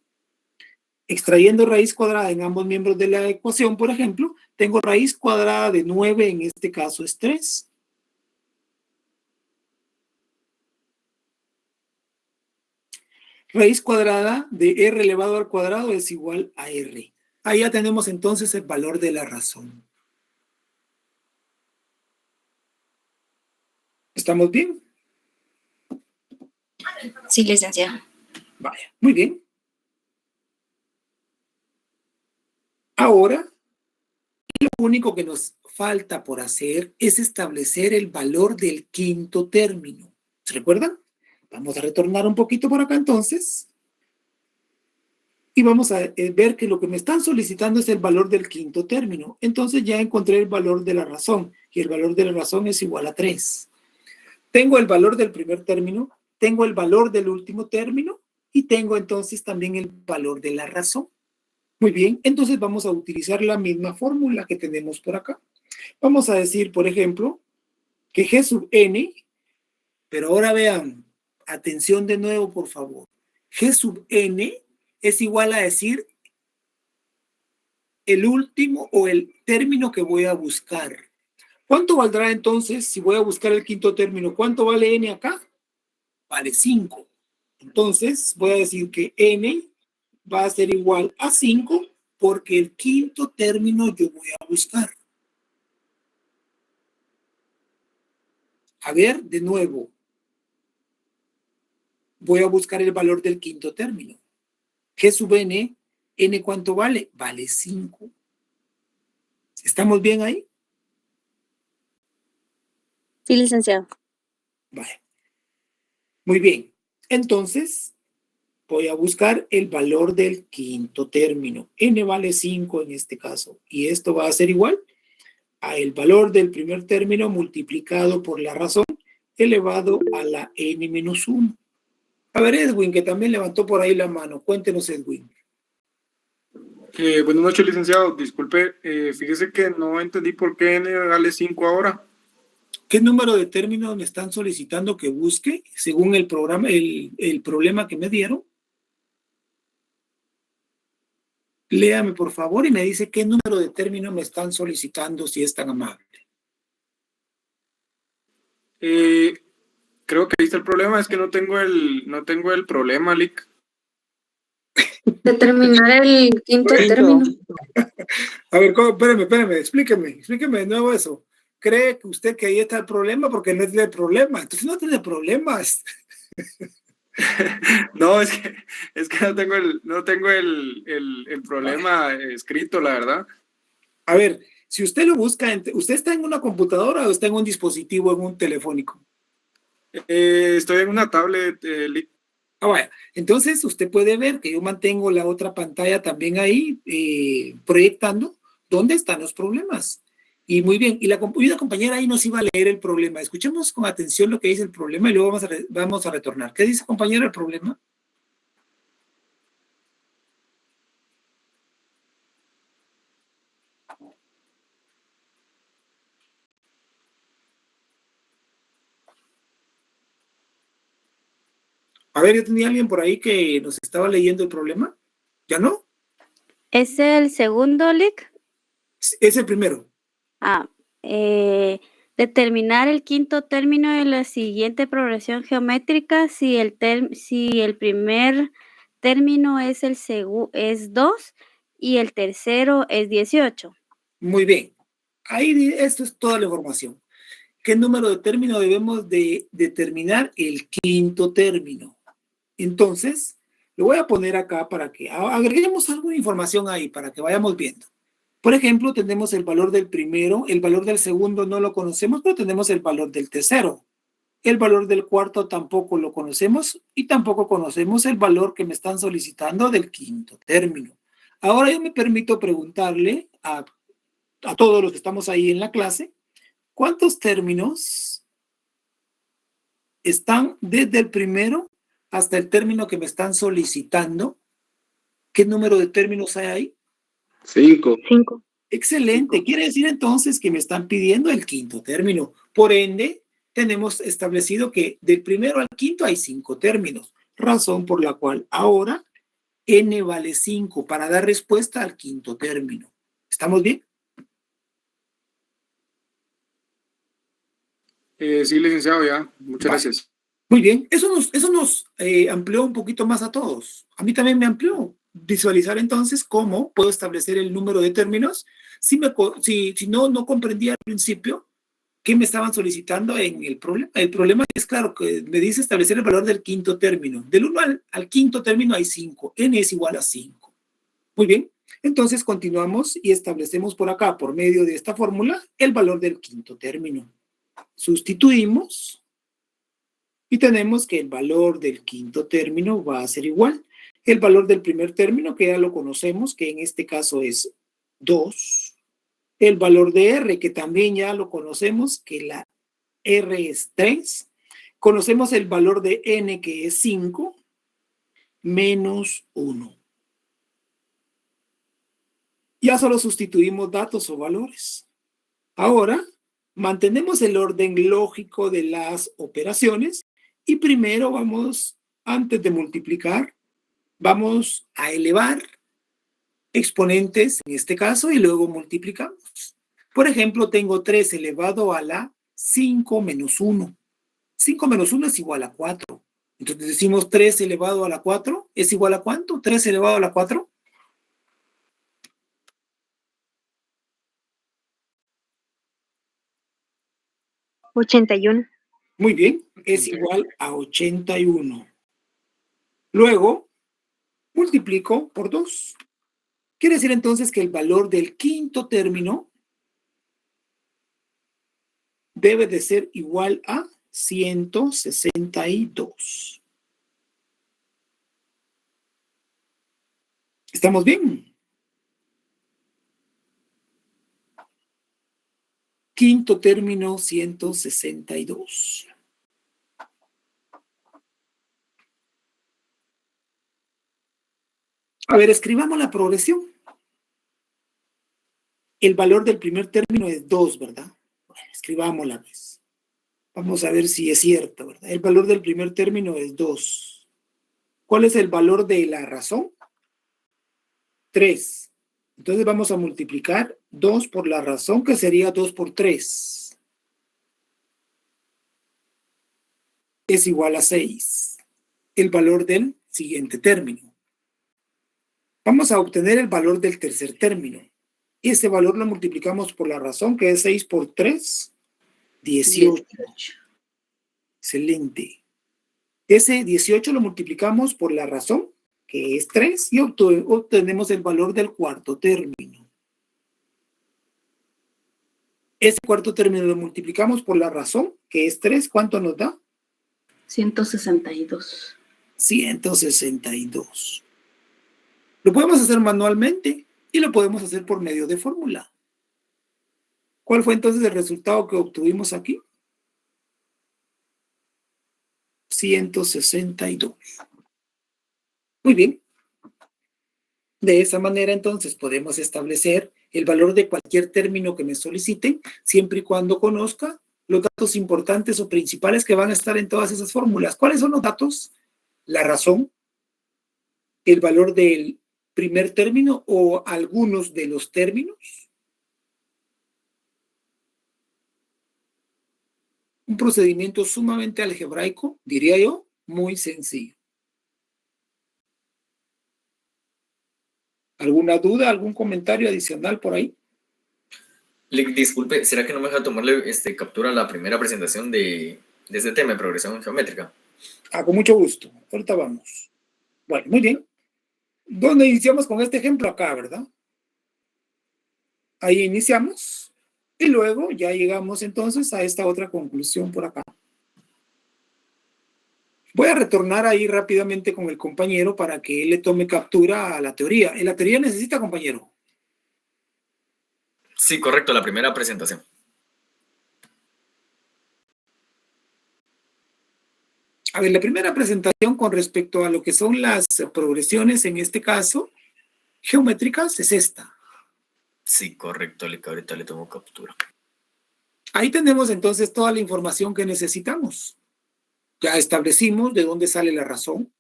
Extrayendo raíz cuadrada en ambos miembros de la ecuación, por ejemplo, tengo raíz cuadrada de 9, en este caso es 3. Raíz cuadrada de r elevado al cuadrado es igual a r. Ahí ya tenemos entonces el valor de la razón. ¿Estamos bien? Sí, licenciado. Vaya, muy bien. Ahora, lo único que nos falta por hacer es establecer el valor del quinto término. ¿Se recuerdan? Vamos a retornar un poquito por acá entonces. Y vamos a ver que lo que me están solicitando es el valor del quinto término. Entonces ya encontré el valor de la razón. Y el valor de la razón es igual a 3. Tengo el valor del primer término, tengo el valor del último término y tengo entonces también el valor de la razón. Muy bien, entonces vamos a utilizar la misma fórmula que tenemos por acá. Vamos a decir, por ejemplo, que G sub n, pero ahora vean, atención de nuevo, por favor. G sub n es igual a decir el último o el término que voy a buscar. ¿Cuánto valdrá entonces si voy a buscar el quinto término? ¿Cuánto vale n acá? Vale 5. Entonces voy a decir que n va a ser igual a 5 porque el quinto término yo voy a buscar. A ver, de nuevo. Voy a buscar el valor del quinto término. G sub n, ¿n cuánto vale? Vale 5. ¿Estamos bien ahí? Sí, licenciado. Vale. Muy bien. Entonces, voy a buscar el valor del quinto término. N vale 5 en este caso. Y esto va a ser igual a el valor del primer término multiplicado por la razón elevado a la n menos 1. A ver, Edwin, que también levantó por ahí la mano. Cuéntenos, Edwin. Buenas noches, licenciado. Disculpe, fíjese que no entendí por qué n vale 5 ahora. ¿Qué número de términos me están solicitando que busque según el programa, el problema que me dieron? Léame, por favor, y me dice qué número de términos me están solicitando, si es tan amable. Creo que ahí está el problema, es que no tengo el problema, Lick. Determinar el quinto término. A ver, espérame, explíqueme de nuevo eso. ¿Cree que usted que ahí está el problema? Porque no tiene problema. Entonces no tiene problemas. No, es que no tengo el problema escrito, la verdad. A ver, si usted lo busca, ¿usted está en una computadora o está en un dispositivo, en un telefónico? Estoy en una tablet, Lick. Vaya. Entonces usted puede ver que yo mantengo la otra pantalla también ahí proyectando dónde están los problemas. Y muy bien, y una compañera ahí nos iba a leer el problema. Escuchemos con atención lo que dice el problema y luego vamos a retornar. ¿Qué dice, compañera, el problema? A ver, yo tenía alguien por ahí que nos estaba leyendo el problema. ¿Ya no? ¿Es el segundo, Lick? Es el primero. Determinar el quinto término de la siguiente progresión geométrica si el primer término es 2 y el tercero es 18. Muy bien. Ahí esto es toda la información. ¿Qué número de término debemos de determinar? El quinto término. Entonces, lo voy a poner acá para que agreguemos alguna información ahí para que vayamos viendo. Por ejemplo, tenemos el valor del primero, el valor del segundo no lo conocemos, pero tenemos el valor del tercero. El valor del cuarto tampoco lo conocemos y tampoco conocemos el valor que me están solicitando del quinto término. Ahora yo me permito preguntarle a todos los que estamos ahí en la clase, ¿cuántos términos están desde el primero hasta el término que me están solicitando? ¿Qué número de términos hay ahí? 5. Excelente. Quiere decir entonces que me están pidiendo el quinto término. Por ende, tenemos establecido que del primero al quinto hay 5 términos, razón por la cual ahora n vale 5 para dar respuesta al quinto término. ¿Estamos bien? Sí, licenciado, ya. Muchas Vale. gracias. Muy bien. Eso nos amplió un poquito más a todos. A mí también me amplió. Visualizar entonces cómo puedo establecer el número de términos si no comprendía al principio qué me estaban solicitando en el problema. El problema es, claro, que me dice establecer el valor del quinto término. Del 1 al quinto término hay 5. N es igual a 5. Muy bien. Entonces continuamos y establecemos por acá, por medio de esta fórmula, el valor del quinto término. Sustituimos y tenemos que el valor del quinto término va a ser igual. El valor del primer término, que ya lo conocemos, que en este caso es 2. El valor de R, que también ya lo conocemos, que la R es 3. Conocemos el valor de N, que es 5, menos 1. Ya solo sustituimos datos o valores. Ahora, mantenemos el orden lógico de las operaciones y primero vamos, antes de multiplicar, vamos a elevar exponentes, en este caso, y luego multiplicamos. Por ejemplo, tengo 3 elevado a la 5 menos 1. 5 menos 1 es igual a 4. Entonces decimos 3 elevado a la 4 es igual a ¿cuánto? 3 elevado a la 4. $81. Muy bien, es igual a 81. Luego, multiplico por 2. Quiere decir entonces que el valor del quinto término debe de ser igual a 162. ¿Estamos bien? Quinto término, 162. A ver, escribamos la progresión. El valor del primer término es 2, ¿verdad? Bueno, escribámosla, pues. Vamos a ver si es cierto, ¿verdad? El valor del primer término es 2. ¿Cuál es el valor de la razón? 3. Entonces vamos a multiplicar 2 por la razón, que sería 2 por 3. Es igual a 6. El valor del siguiente término. Vamos a obtener el valor del tercer término. Y ese valor lo multiplicamos por la razón, que es 6 por 3, 18. Excelente. Ese 18 lo multiplicamos por la razón, que es 3, y obtenemos el valor del cuarto término. Ese cuarto término lo multiplicamos por la razón, que es 3. ¿Cuánto nos da? 162. 162. Lo podemos hacer manualmente y lo podemos hacer por medio de fórmula. ¿Cuál fue entonces el resultado que obtuvimos aquí? 162. Muy bien. De esa manera, entonces, podemos establecer el valor de cualquier término que me soliciten, siempre y cuando conozca los datos importantes o principales que van a estar en todas esas fórmulas. ¿Cuáles son los datos? La razón, el valor del primer término o algunos de los términos. Un procedimiento sumamente algebraico, diría yo, muy sencillo. ¿Alguna duda, algún comentario adicional por ahí? Disculpe, ¿será que no me deja tomarle captura a la primera presentación de este tema de progresión geométrica? Con mucho gusto. Ahorita vamos. Bueno, muy bien. ¿Dónde iniciamos con este ejemplo? Acá, ¿verdad? Ahí iniciamos. Y luego ya llegamos entonces a esta otra conclusión por acá. Voy a retornar ahí rápidamente con el compañero para que él le tome captura a la teoría. ¿En la teoría necesita, compañero? Sí, correcto, la primera presentación. A ver, la primera presentación con respecto a lo que son las progresiones, en este caso, geométricas, es esta. Sí, correcto, ahorita le tomo captura. Ahí tenemos entonces toda la información que necesitamos. Ya establecimos de dónde sale la razón,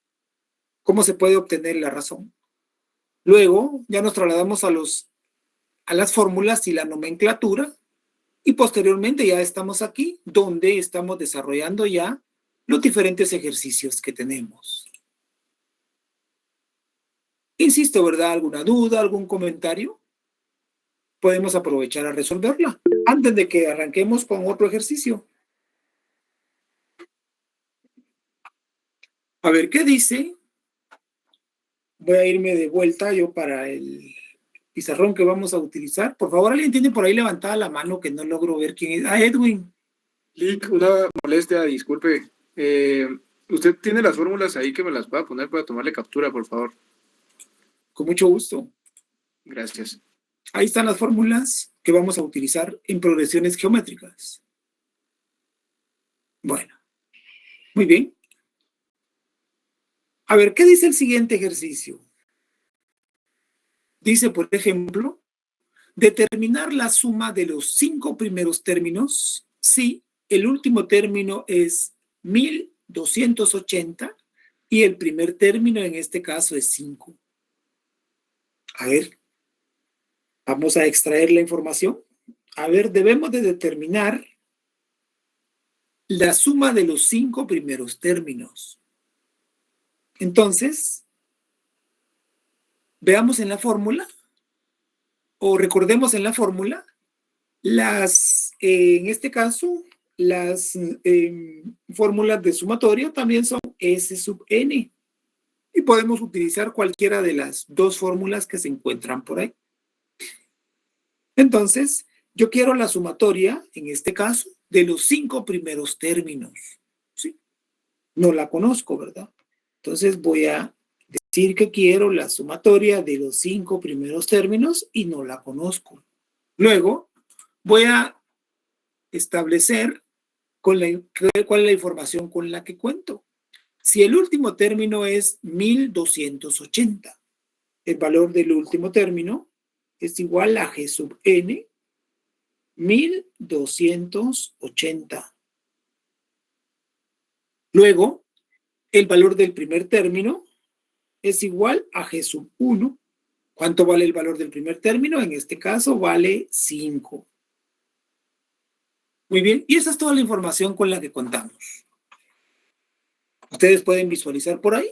cómo se puede obtener la razón. Luego ya nos trasladamos a las fórmulas y la nomenclatura, y posteriormente ya estamos aquí, donde estamos desarrollando ya los diferentes ejercicios que tenemos. Insisto, ¿verdad? ¿Alguna duda, algún comentario? Podemos aprovechar a resolverla antes de que arranquemos con otro ejercicio. A ver, ¿qué dice? Voy a irme de vuelta yo para pizarrón que vamos a utilizar. Por favor, ¿alguien tiene por ahí levantada la mano que no logro ver quién es? Ah, Edwin. Lick, una molestia, disculpe. ¿Usted tiene las fórmulas ahí que me las pueda poner para tomarle captura, por favor? Con mucho gusto. Gracias. Ahí están las fórmulas que vamos a utilizar en progresiones geométricas. Bueno, muy bien. A ver, ¿qué dice el siguiente ejercicio? Dice, por ejemplo, determinar la suma de los 5 primeros términos si el último término es 1280 y el primer término en este caso es 5. A ver, vamos a extraer la información. A ver, debemos de determinar la suma de los 5 primeros términos. Entonces, veamos en la fórmula, o recordemos en la fórmula, en este caso, las fórmulas de sumatorio también son S sub n. Y podemos utilizar cualquiera de las dos fórmulas que se encuentran por ahí. Entonces, yo quiero la sumatoria, en este caso, de los 5 primeros términos. ¿Sí? No la conozco, ¿verdad? Entonces voy a decir que quiero la sumatoria de los 5 primeros términos y no la conozco. Luego, voy a establecer cuál es la información con la que cuento. Si el último término es 1280, el valor del último término es igual a G sub n, 1280. Luego, el valor del primer término es igual a G sub 1. ¿Cuánto vale el valor del primer término? En este caso vale 5. Muy bien, y esa es toda la información con la que contamos. Ustedes pueden visualizar por ahí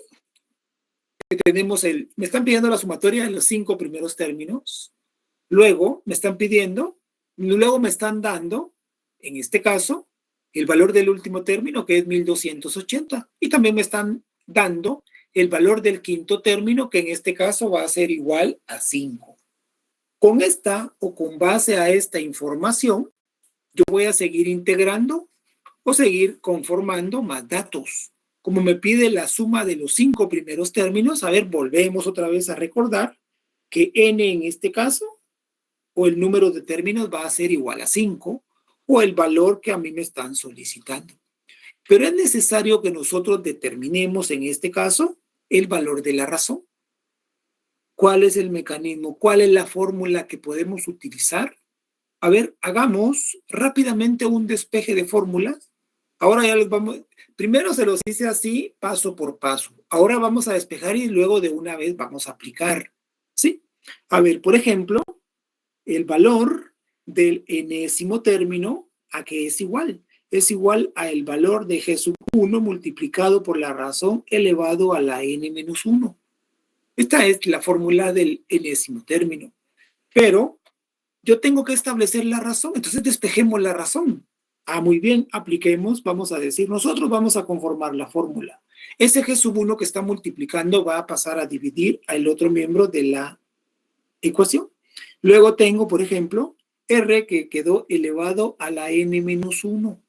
que tenemos me están pidiendo la sumatoria de los 5 primeros términos. Luego me están dando, en este caso, el valor del último término, que es 1280. Y también me están dando el valor del quinto término, que en este caso va a ser igual a 5. Con esta o con base a esta información, yo voy a seguir integrando o seguir conformando más datos. Como me pide la suma de los 5 primeros términos, a ver, volvemos otra vez a recordar que n en este caso, o el número de términos va a ser igual a 5, o el valor que a mí me están solicitando. Pero es necesario que nosotros determinemos en este caso el valor de la razón. ¿Cuál es el mecanismo? ¿Cuál es la fórmula que podemos utilizar? A ver, hagamos rápidamente un despeje de fórmulas. Ahora ya primero se los hice así, paso por paso. Ahora vamos a despejar y luego de una vez vamos a aplicar. ¿Sí? A ver, por ejemplo, el valor del enésimo término, ¿a qué es igual? Es igual a el valor de G sub 1 multiplicado por la razón elevado a la n menos 1. Esta es la fórmula del enésimo término. Pero yo tengo que establecer la razón, entonces despejemos la razón. Ah, muy bien, apliquemos, vamos a decir, nosotros vamos a conformar la fórmula. Ese G sub 1 que está multiplicando va a pasar a dividir al otro miembro de la ecuación. Luego tengo, por ejemplo, R que quedó elevado a la n menos 1.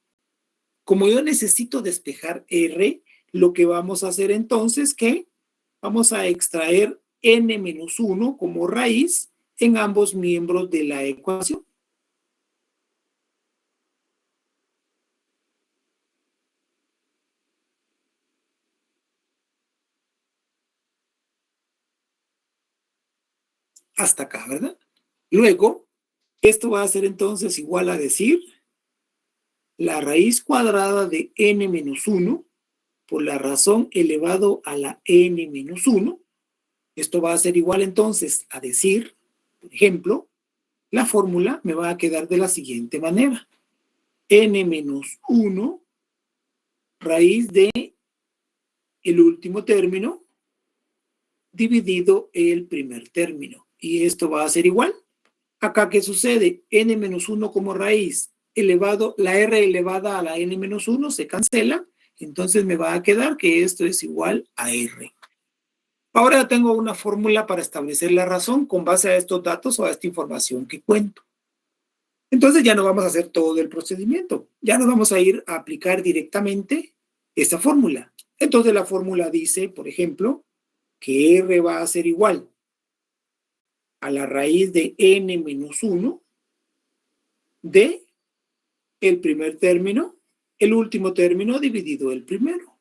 Como yo necesito despejar R, lo que vamos a hacer entonces es que vamos a extraer n menos 1 como raíz en ambos miembros de la ecuación. Hasta acá, ¿verdad? Luego, esto va a ser entonces igual a decir la raíz cuadrada de n menos 1 por la razón elevado a la n menos 1. Esto va a ser igual entonces a decir, por ejemplo, la fórmula me va a quedar de la siguiente manera. N menos 1 raíz de el último término dividido el primer término. Y esto va a ser igual. Acá, ¿qué sucede? N menos 1 como raíz elevado, la R elevada a la N menos 1 se cancela. Entonces me va a quedar que esto es igual a R. Ahora tengo una fórmula para establecer la razón con base a estos datos o a esta información que cuento. Entonces ya no vamos a hacer todo el procedimiento. Ya nos vamos a ir a aplicar directamente esta fórmula. Entonces la fórmula dice, por ejemplo, que R va a ser igual a la raíz de n menos 1 de el primer término, el último término dividido el primero.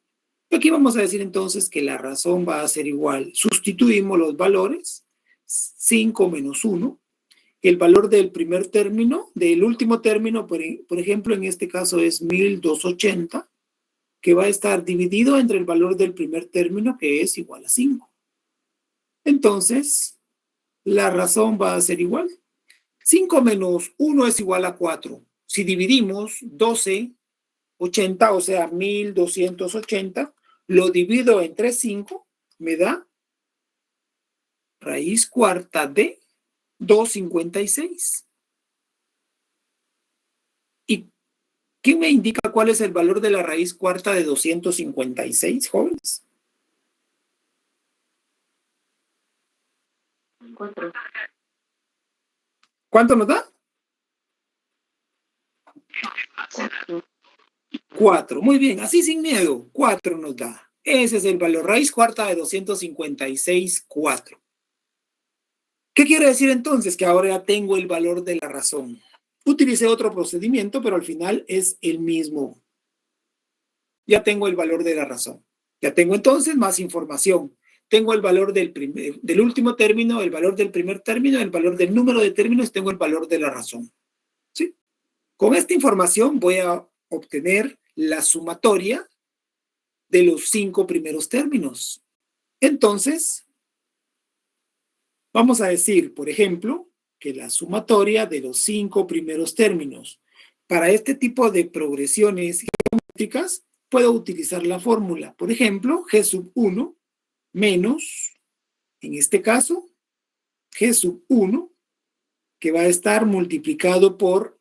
Aquí vamos a decir entonces que la razón va a ser igual. Sustituimos los valores, 5 menos 1. El valor del primer término, del último término, por ejemplo, en este caso es 1280, que va a estar dividido entre el valor del primer término, que es igual a 5. Entonces, la razón va a ser igual. 5 menos 1 es igual a 4. Si dividimos 1280, o sea, 1280, lo divido entre 5, me da raíz cuarta de 256. ¿Y quién me indica cuál es el valor de la raíz cuarta de 256, jóvenes? 4. ¿Cuánto nos da? 4. Muy bien, así sin miedo. 4 nos da. Ese es el valor. Raíz cuarta de 256, 4. ¿Qué quiere decir entonces? Que ahora ya tengo el valor de la razón. Utilicé otro procedimiento, pero al final es el mismo. Ya tengo el valor de la razón. Ya tengo entonces más información. Tengo el valor del último término, el valor del primer término, el valor del número de términos, tengo el valor de la razón. ¿Sí? Con esta información voy a obtener la sumatoria de los 5 primeros términos. Entonces, vamos a decir, por ejemplo, que la sumatoria de los 5 primeros términos. Para este tipo de progresiones geométricas, puedo utilizar la fórmula. Por ejemplo, G sub 1 menos, en este caso, G sub 1, que va a estar multiplicado por,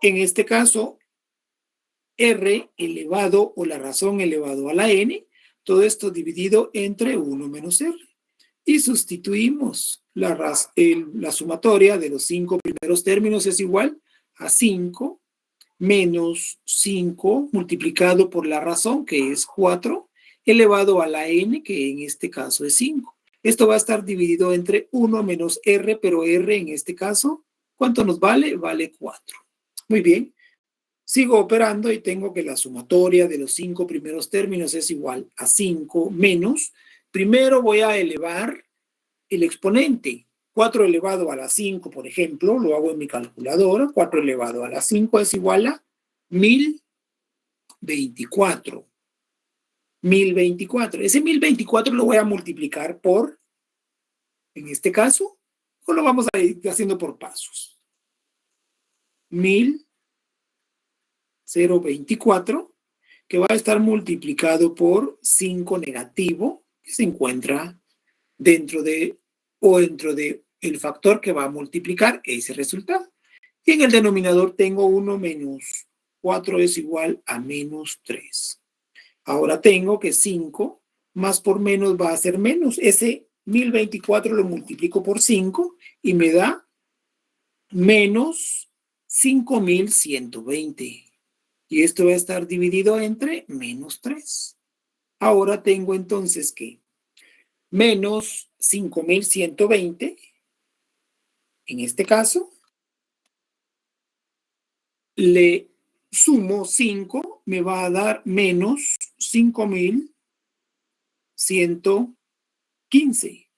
en este caso, R elevado o la razón elevado a la N, todo esto dividido entre 1 menos R. Y sustituimos la sumatoria de los 5 primeros términos es igual a 5 menos 5 multiplicado por la razón, que es 4, elevado a la N, que en este caso es 5. Esto va a estar dividido entre 1 menos R, pero R en este caso, ¿cuánto nos vale? Vale 4. Muy bien. Sigo operando y tengo que la sumatoria de los 5 primeros términos es igual a 5 menos. Primero voy a elevar el exponente. 4 elevado a la 5, por ejemplo, lo hago en mi calculadora. 4 elevado a la 5 es igual a 1024. 1024. Ese 1024 lo voy a multiplicar por, en este caso, o lo vamos a ir haciendo por pasos. 1024, que va a estar multiplicado por 5 negativo, que se encuentra dentro de el factor que va a multiplicar ese resultado. Y en el denominador tengo 1 menos 4 es igual a menos 3. Ahora tengo que 5 más por menos va a ser menos. Ese 1024 lo multiplico por 5 y me da menos 5120. Y esto va a estar dividido entre menos 3. Ahora tengo entonces que menos 5120, en este caso, le sumo 5, me va a dar menos 5115.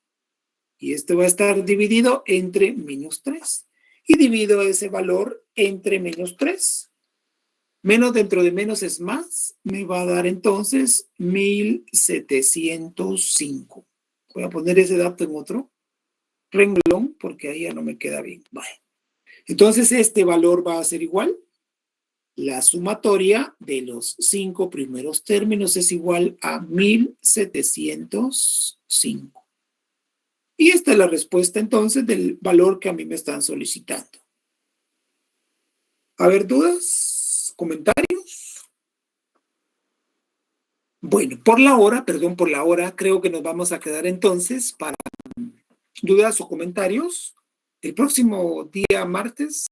Y esto va a estar dividido entre menos 3. Y divido ese valor entre menos 3. Menos dentro de menos es más, me va a dar entonces 1705. Voy a poner ese dato en otro renglón porque ahí ya no me queda bien. Vale. Entonces este valor va a ser igual. La sumatoria de los 5 primeros términos es igual a 1705. Y esta es la respuesta entonces del valor que a mí me están solicitando. A ver, ¿dudas? ¿Comentarios? Bueno, por la hora, creo que nos vamos a quedar entonces para dudas o comentarios. El próximo día martes